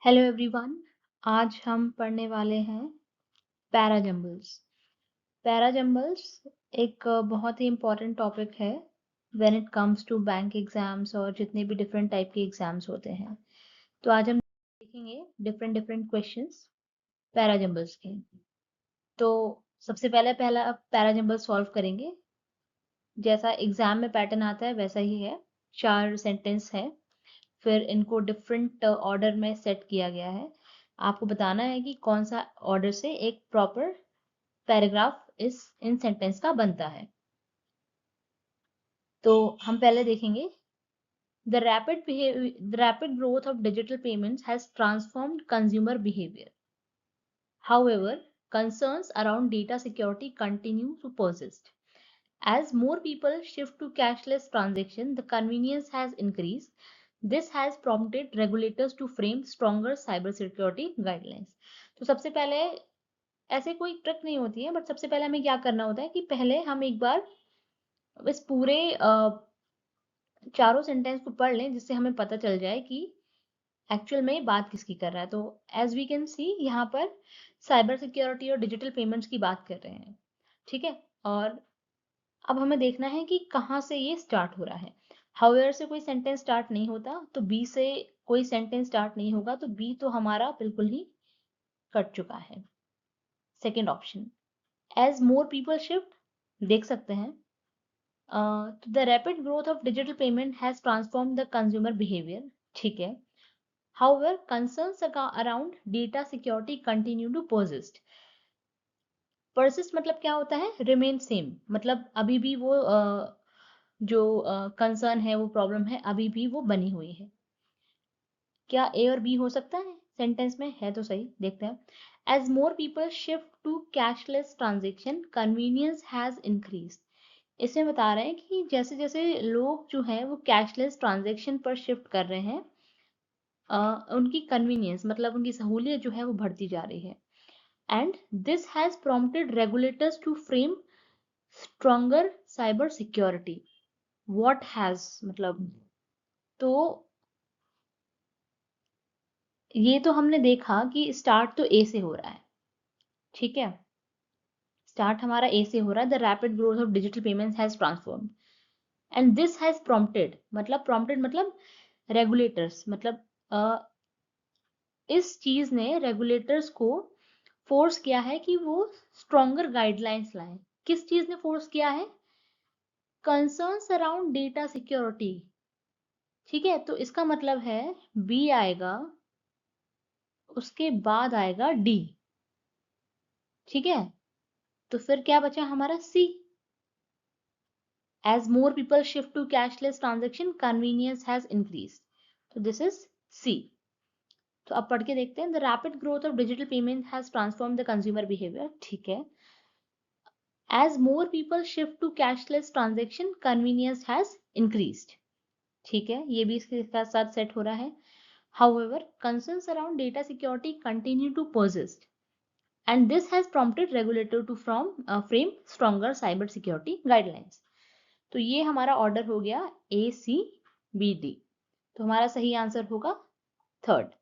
Hello everyone. आज हम पढ़ने वाले हैं पैराजम्बल्स। पैराजम्बल्स एक बहुत ही इम्पोर्टेंट टॉपिक है when it comes to bank exams और जितने भी डिफरेंट टाइप के एग्जाम्स होते हैं। तो आज हम देखेंगे डिफरेंट डिफरेंट क्वेश्चंस पैराजम्बल्स के। तो सबसे पहला पैराजम्बल सॉल्व करेंगे। जैसा एग्जाम में पैटर्न आता है वैसा ही है। 4 सेंटेंस है, फिर इनको डिफरेंट ऑर्डर में सेट किया गया है। आपको बताना है कि कौन सा ऑर्डर से एक प्रॉपर पैराग्राफ इस इन सेंटेंस का बनता है। तो हम पहले देखेंगे the rapid growth of digital payments has transformed consumer behavior. However, concerns around data security continue to persist. As more people shift to cashless transaction, the convenience has increased. This has prompted regulators to frame stronger cybersecurity guidelines. तो सबसे पहले ऐसे कोई trick नहीं होती है, but सबसे पहले हमें क्या करना होता है कि पहले हम एक बार इस पूरे चारों सेंटेंस को पढ़ लें, जिससे हमें पता चल जाए कि एक्चुअल में बात किसकी कर रहा है। तो एज वी कैन सी यहाँ पर साइबर सिक्योरिटी और डिजिटल पेमेंट्स की बात कर रहे हैं, ठीक है। और अब हमें देखना है कि कहाँ से ये स्टार्ट हो रहा है। हाउएवर से कोई सेंटेंस स्टार्ट नहीं होता, तो बी से कोई सेंटेंस स्टार्ट नहीं होगा, तो बी तो हमारा बिल्कुल ही कट चुका है। Second option, as more people shift, देख सकते हैं the rapid growth of digital payment has transform the consumer behaviour, ठीक है। However concerns around data security continue to persist. Persist मतलब क्या होता है? रिमेन सेम, मतलब अभी भी वो जो कंसर्न है, वो प्रॉब्लम है, अभी भी वो बनी हुई है। क्या ए और बी हो सकता है सेंटेंस में? है तो सही, देखते हैं। As more people shift to cashless transaction, convenience has increase. इसमें बता रहे हैं कि जैसे जैसे लोग जो है वो कैशलेस ट्रांजेक्शन पर शिफ्ट कर रहे हैं, उनकी कन्वीनियंस मतलब उनकी सहूलियत जो है वो बढ़ती जा रही है। And this has prompted regulators to frame stronger cyber security. What has मतलब, तो ये तो हमने देखा कि स्टार्ट तो ए से हो रहा है, ठीक है। स्टार्ट हमारा ए से हो रहा है। The rapid growth of digital payments has transformed and this has prompted मतलब रेगुलेटर्स, मतलब इस चीज ने रेगुलेटर्स को फोर्स किया है कि वो स्ट्रॉन्गर गाइडलाइंस लाएं। किस चीज ने फोर्स किया है? कंसर्न्स अराउंड डेटा सिक्योरिटी, ठीक है। तो इसका मतलब है बी आएगा, उसके बाद आएगा डी, ठीक है। तो फिर क्या बचा हमारा? सी। As more people shift to cashless transaction, convenience has increased. So this is C. तो अब पढ़ के देखते हैं। The rapid growth of digital payment has transformed the consumer behavior. ठीक है। As more people shift to cashless transaction, convenience has increased. ठीक है, ये भी इसके साथ सेट हो रहा है। However, concerns around data security continue to persist, and this has prompted regulator to frame stronger cyber security guidelines. तो ये हमारा ऑर्डर हो गया ए सी बी डी। तो हमारा सही आंसर होगा थर्ड।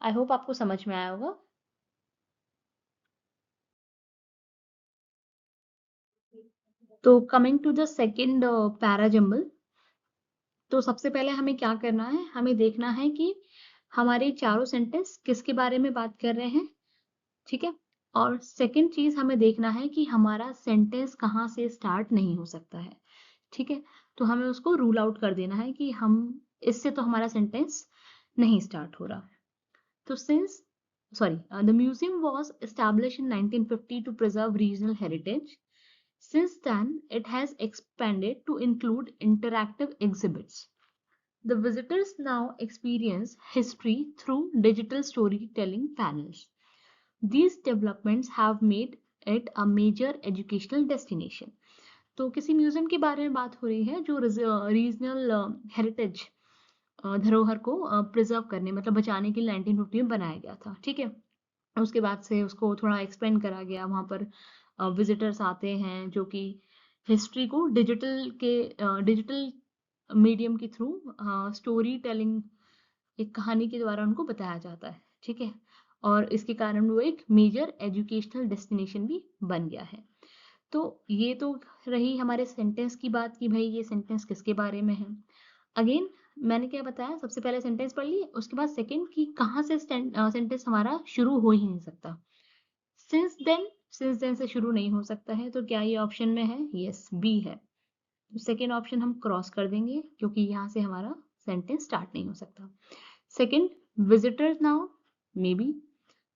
आई होप आपको समझ में आया होगा। तो coming to the second parajumble, तो सबसे पहले हमें क्या करना है? हमें देखना है कि हमारे चारों सेंटेंस किसके बारे में बात कर रहे हैं, ठीक है। और सेकेंड चीज हमें देखना है कि हमारा सेंटेंस कहाँ से स्टार्ट नहीं हो सकता है, ठीक है। तो हमें उसको रूल आउट कर देना है कि हम इससे तो हमारा सेंटेंस नहीं स्टार्ट हो रहा। So the museum was established in 1950 to preserve regional heritage. Since then, it has expanded to include interactive exhibits. The visitors now experience history through digital storytelling panels. These developments have made it a major educational destination. तो किसी museum के बारे में बात हो रही है जो रीजनल हेरिटेज धरोहर को प्रिजर्व करने मतलब बचाने के लिए 1950 में बनाया गया था, ठीक है। उसके बाद से उसको थोड़ा एक्सपेंड करा गया। वहाँ पर विजिटर्स आते हैं जो कि हिस्ट्री को डिजिटल मीडियम के थ्रू स्टोरी टेलिंग एक कहानी के द्वारा उनको बताया जाता है, ठीक है? और इसके कारण वो एक मेजर एजुकेशनल डेस्टिनेशन भी बन गया है। तो ये तो रही हमारे सेंटेंस की बात कि भाई ये सेंटेंस किसके बारे में है। अगेन मैंने क्या बताया, सबसे पहले सेंटेंस पढ़ लिए, उसके बाद सेकंड कि कहाँ से सेंटेंस हमारा शुरू हो ही नहीं सकता। सिंस देन से शुरू नहीं हो सकता है, तो क्या ये ऑप्शन में है? यस, बी है। तो सेकेंड ऑप्शन हम क्रॉस कर देंगे क्योंकि यहाँ से हमारा सेंटेंस स्टार्ट नहीं हो सकता। Second, visitors now, may be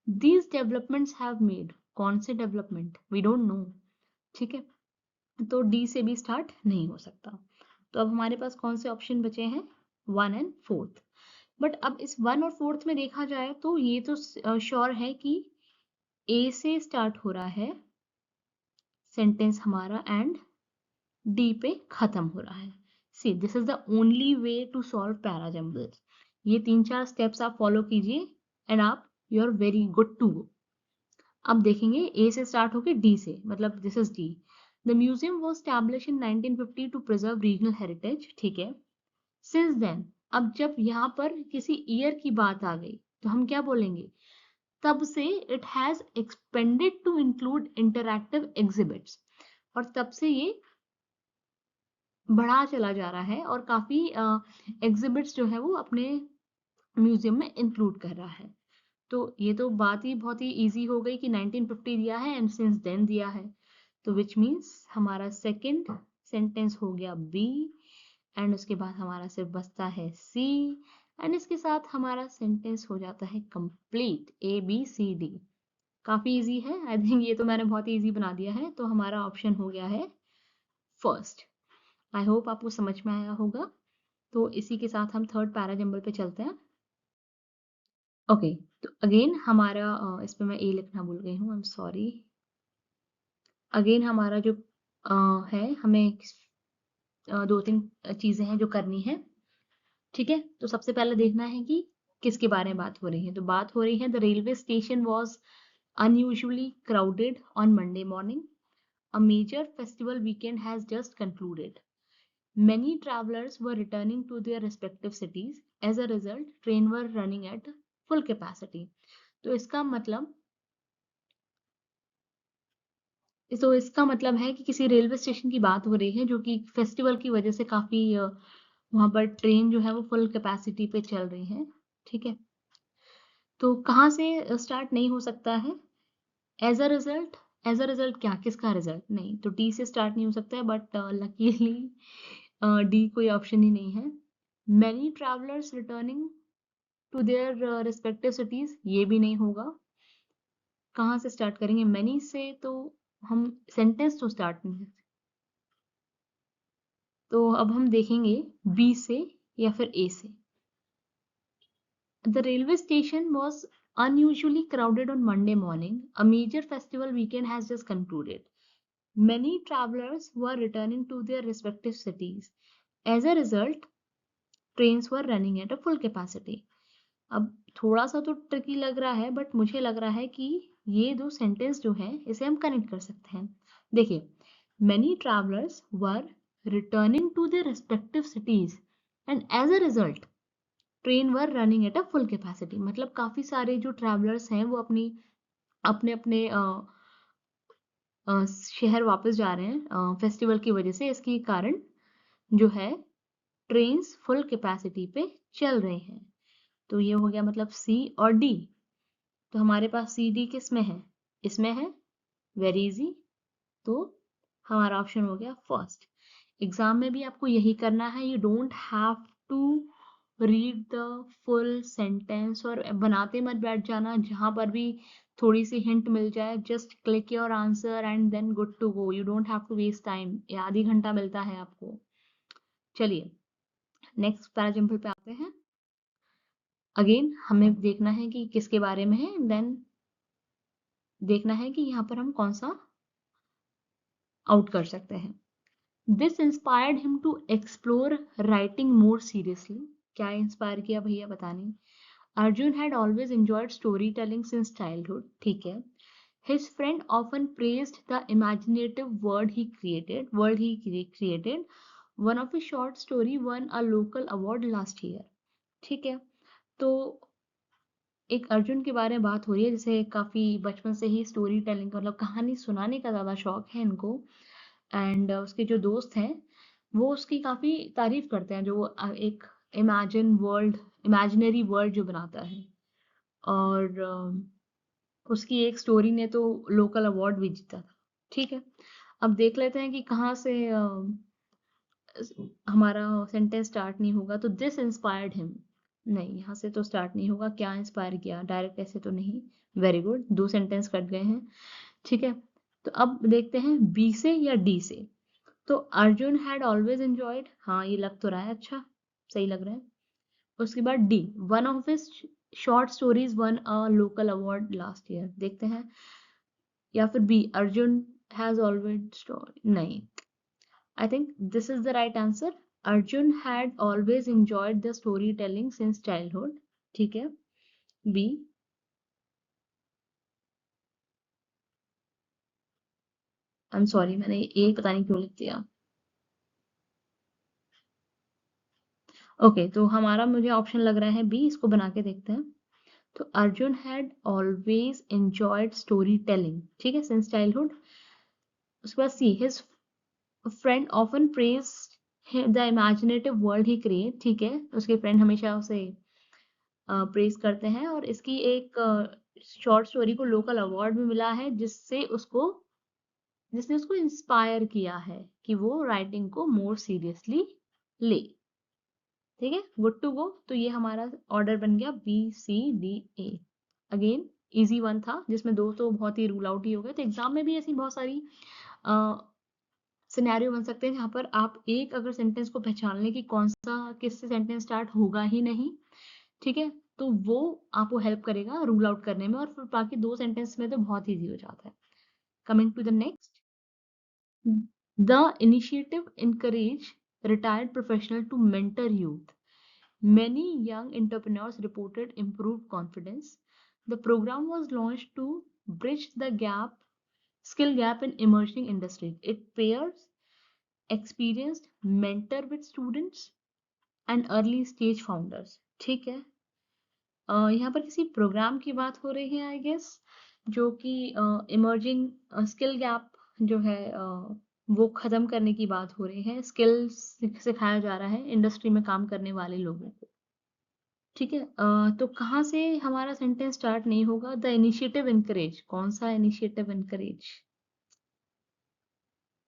these developments have made, कौन से डेवलपमेंट, वी डोंट नो, ठीक है? तो डी से भी स्टार्ट नहीं हो सकता। तो अब हमारे पास कौन से ऑप्शन बचे हैं? 1 एंड 4th। बट अब इस 1 और 4th में देखा जाए तो ये तो श्योर है कि ए से स्टार्ट हो रहा है सेंटेंस हमारा एंड डी पे खत्म हो रहा है। See this is the only way to solve parajumbles. ये 3-4 स्टेप्स आप फॉलो कीजिए एंड आप you are very good to go. अब देखेंगे ए से स्टार्ट होके डी से, मतलब this is D. The museum was established in 1950 to preserve regional heritage, ठीक है? सिंस देन, अब जब यहाँ पर किसी ईयर की बात आ गई तो हम क्या बोलेंगे? तब से it has expanded to include interactive exhibits, और तब से ये बढ़ा चला जा रहा है और काफी एग्जिबिट्स जो है वो अपने म्यूजियम में इंक्लूड कर रहा है। तो ये तो बात ही बहुत ही इजी हो गई कि 1950 दिया है एंड सिंस देन दिया है, तो विच मीन्स हमारा सेकंड सेंटेंस हो गया बी, एंड उसके बाद हमारा सिर्फ बचता है सी, एंड इसके साथ हमारा सेंटेंस हो जाता है complete, A B C D. काफी इजी है, आई थिंक ये तो मैंने बहुत इजी बना दिया है। तो हमारा ऑप्शन हो गया है फर्स्ट। आई होप आपको समझ में आया होगा। तो इसी के साथ हम थर्ड पैराजंबल पे चलते हैं। ओके, तो अगेन हमारा इस पे मैं ए लिखना भूल गई हूँ, आई एम सॉरी। अगेन हमारा जो है, हमें 2-3 चीजें हैं जो करनी है, ठीक है? तो सबसे पहले देखना है कि किसके बारे में बात हो रही है। तो बात हो रही है the railway station was unusually crowded on Monday morning. A major festival weekend has just concluded. Many travelers were returning to their respective cities. As a result, trains were running at full capacity. तो इसका मतलब है कि किसी railway station की बात हो रही है जो कि फेस्टिवल की वजह से काफी वहां पर ट्रेन जो है वो फुल कैपेसिटी पे चल रही है, ठीक है? तो कहाँ से स्टार्ट नहीं हो सकता है? As a result, as a result क्या, किसका रिजल्ट? नहीं, तो डी से स्टार्ट नहीं हो सकता है, बट लकीली डी कोई ऑप्शन ही नहीं है। Many travellers returning to their respective cities, ये भी नहीं होगा। कहाँ से स्टार्ट करेंगे? मैनी से तो हम सेंटेंस तो स्टार्ट नहीं। तो अब हम देखेंगे बी से या फिर ए से। The railway station was unusually crowded on Monday morning. A major festival weekend has just concluded. Many travelers were returning to their respective cities. As a result, trains were running at a full capacity. अब थोड़ा सा तो tricky लग रहा है, but मुझे लग रहा है कि ये दो सेंटेंस जो है इसे हम कनेक्ट कर सकते हैं। देखिए, many travelers were returning to their respective cities and as a result train were running at a full capacity, मतलब काफी सारे जो ट्रैवलर्स हैं वो अपने अपने शहर वापस जा रहे हैं फेस्टिवल की वजह से। इसके कारण जो है ट्रेन्स फुल कैपेसिटी पे चल रहे हैं। तो ये हो गया मतलब सी और डी। तो हमारे पास सी डी किस में है? इसमें है, वेरी इजी। तो हमारा ऑप्शन हो गया फर्स्ट। एग्जाम में भी आपको यही करना है, you don't have to read the full sentence और बनाते मत बैठ जाना। जहां पर भी थोड़ी सी हिंट मिल जाए, just click your answer and then good to go, you don't have to waste time. ये आधी घंटा मिलता है आपको। चलिए नेक्स्ट पैराजम्पल पे आते हैं। अगेन हमें देखना है कि किसके बारे में है, देन देखना है कि यहाँ पर हम कौन सा आउट कर सकते हैं। This inspired him to explore writing more seriously. क्या इंस्पायर किया भैया, बतानी। Arjun had always enjoyed story telling since childhood, ठीक है। His friend often praised the imaginative world he created. One of his short story won a local award last year. ठीक है, तो एक अर्जुन के बारे में बात हो रही है, जिसे काफ़ी बचपन से ही स्टोरी टेलिंग मतलब कहानी सुनाने का ज़्यादा शौक है इनको। एंड उसके जो दोस्त हैं, वो उसकी काफ़ी तारीफ़ करते हैं, जो एक इमेजिनरी वर्ल्ड जो बनाता है। और उसकी एक स्टोरी ने तो लोकल अवार्ड भी जीता था। ठीक है, अब देख लेते हैं कि कहाँ से हमारा सेंटेंस स्टार्ट नहीं होगा। तो दिस इंस्पायर्ड हिम, नहीं, यहाँ से तो स्टार्ट नहीं होगा। क्या इंस्पायर किया, डायरेक्ट ऐसे तो नहीं। वेरी गुड, 2 सेंटेंस कट गए हैं। ठीक है, तो अब देखते हैं बी से या डी से। तो अर्जुन हैड ऑलवेज एंजॉयड, हाँ ये लग तो रहा है, अच्छा सही लग रहा है। उसके बाद D, one of his short stories won a local award last year, देखते हैं। या फिर B, Arjun has always story, नहीं, I think this is the right answer. Arjun had always enjoyed the storytelling since childhood. ठीक है, B. I'm sorry, मैंने A पता नहीं क्यों लिख दिया। ओके, तो हमारा मुझे ऑप्शन लग रहा है B, इसको बना के देखते हैं। तो Arjun had always enjoyed story telling, ठीक है, सिंस चाइल्डहुड। उसके बाद C, his friend often praise the imaginative world he create, ठीक है, उसके फ्रेंड हमेशा उसे प्रेज करते हैं। और इसकी एक शॉर्ट स्टोरी को लोकल अवार्ड भी मिला है, जिसने उसको इंस्पायर किया है कि वो राइटिंग को मोर सीरियसली ले। ठीक है, गुड टू गो। तो ये हमारा ऑर्डर बन गया B C D A. Again easy one था, जिसमें दो तो बहुत ही रूल आउट ही हो गए। तो एग्जाम में भी ऐसी बहुत सारी सिनेरियो बन सकते हैं जहां पर आप एक अगर सेंटेंस को पहचान लें कि कौन सा किससे सेंटेंस स्टार्ट होगा ही नहीं, ठीक है, तो वो आपको हेल्प करेगा रूल आउट करने में। और फिर बाकी 2 सेंटेंस में तो बहुत ईजी हो जाता है। Coming to the next, the initiative encourage retired professional to mentor youth. Many young entrepreneurs reported improved confidence. The program was launched to bridge the skill gap in emerging industries. It pairs experienced mentor with students and early stage founders. ठीक है, यहाँ पर किसी programme की बात हो रही है आई गेस, जो कि इमर्जिंग स्किल गैप जो है वो खत्म करने की बात हो रही है। स्किल्स सिखाया जा रहा है इंडस्ट्री में काम करने वाले लोगों को। ठीक है, तो कहाँ से हमारा सेंटेंस स्टार्ट नहीं होगा। द इनिशिएटिव इनकरेज, कौन सा इनिशिएटिव इनकरेज,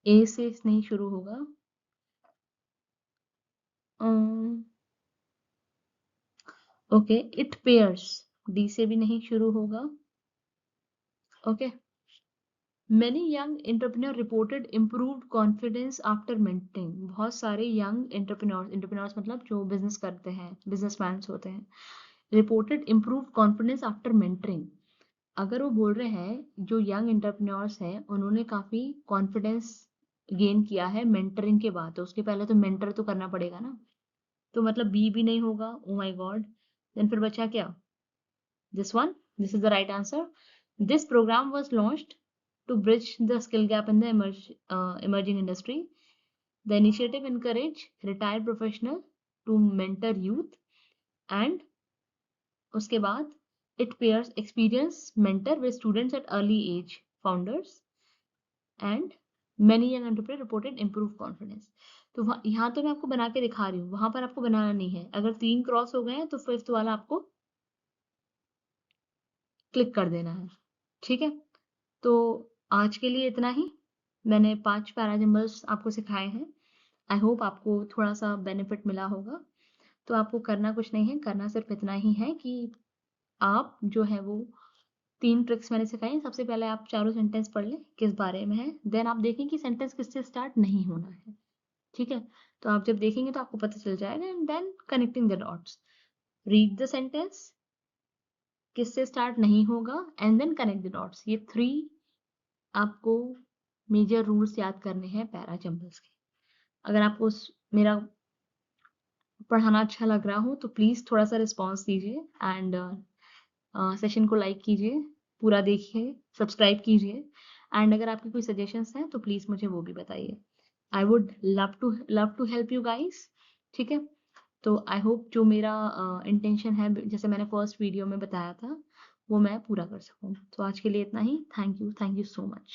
ए से नहीं शुरू होगा। ओके, इट पेयर्स, डी से भी नहीं शुरू होगा। Okay, Many young entrepreneurs reported improved confidence after mentoring. बहुत सारे young entrepreneurs मतलब जो बिजनेस करते हैं, बिजनेसमैन होते हैं, reported improved confidence after mentoring. अगर वो बोल रहे हैं जो यंग एंटरप्रेन्योर्स हैं उन्होंने काफी कॉन्फिडेंस गेन किया है मेंटरिंग के बाद, तो उसके पहले तो मेंटर तो करना पड़ेगा ना। तो मतलब बी भी नहीं होगा, ओ माय गॉड। देन फिर बचा क्या, this one, this is the right answer. This program was launched to bridge the skill gap in the emerging industry. The initiative encouraged retired professional to mentor youth, and उसके बाद it pairs experienced mentor with students at early age founders, and many young entrepreneurs reported improved confidence. तो यहाँ तो मैं आपको बना के दिखा रही हूँ, वहां पर आपको बनाना नहीं है। अगर 3 क्रॉस हो गए हैं तो फिफ्थ वाला आपको क्लिक कर देना है। ठीक है, तो आज के लिए इतना ही। मैंने 5 पैराजम्बल्स आपको सिखाए हैं। आई होप आपको थोड़ा सा बेनिफिट मिला होगा। तो आपको करना कुछ नहीं है, करना सिर्फ इतना ही है कि आप जो है वो 3 ट्रिक्स मैंने सिखाई। सबसे पहले आप चारों सेंटेंस पढ़ लें किस बारे में है, देन आप देखें कि सेंटेंस किससे स्टार्ट नहीं होना है। ठीक है, तो आप जब देखेंगे तो आपको पता चल जाएगा। And then connecting the dots, read the sentence, किससे स्टार्ट नहीं होगा, and then connect the dots. ये 3 आपको मेजर रूल्स याद करने हैं पैरा जंबल्स के। अगर आपको मेरा पढ़ाना अच्छा लग रहा हो तो प्लीज़ थोड़ा सा रिस्पॉन्स दीजिए, एंड सेशन को लाइक कीजिए, पूरा देखिए, सब्सक्राइब कीजिए। एंड अगर आपके कोई सजेशंस हैं तो प्लीज़ मुझे वो भी बताइए। I would love to help you guys. ठीक है, तो आई होप जो मेरा इंटेंशन है जैसे मैंने फर्स्ट वीडियो में बताया था वो मैं पूरा कर सकूँ। तो आज के लिए इतना ही। Thank you so much.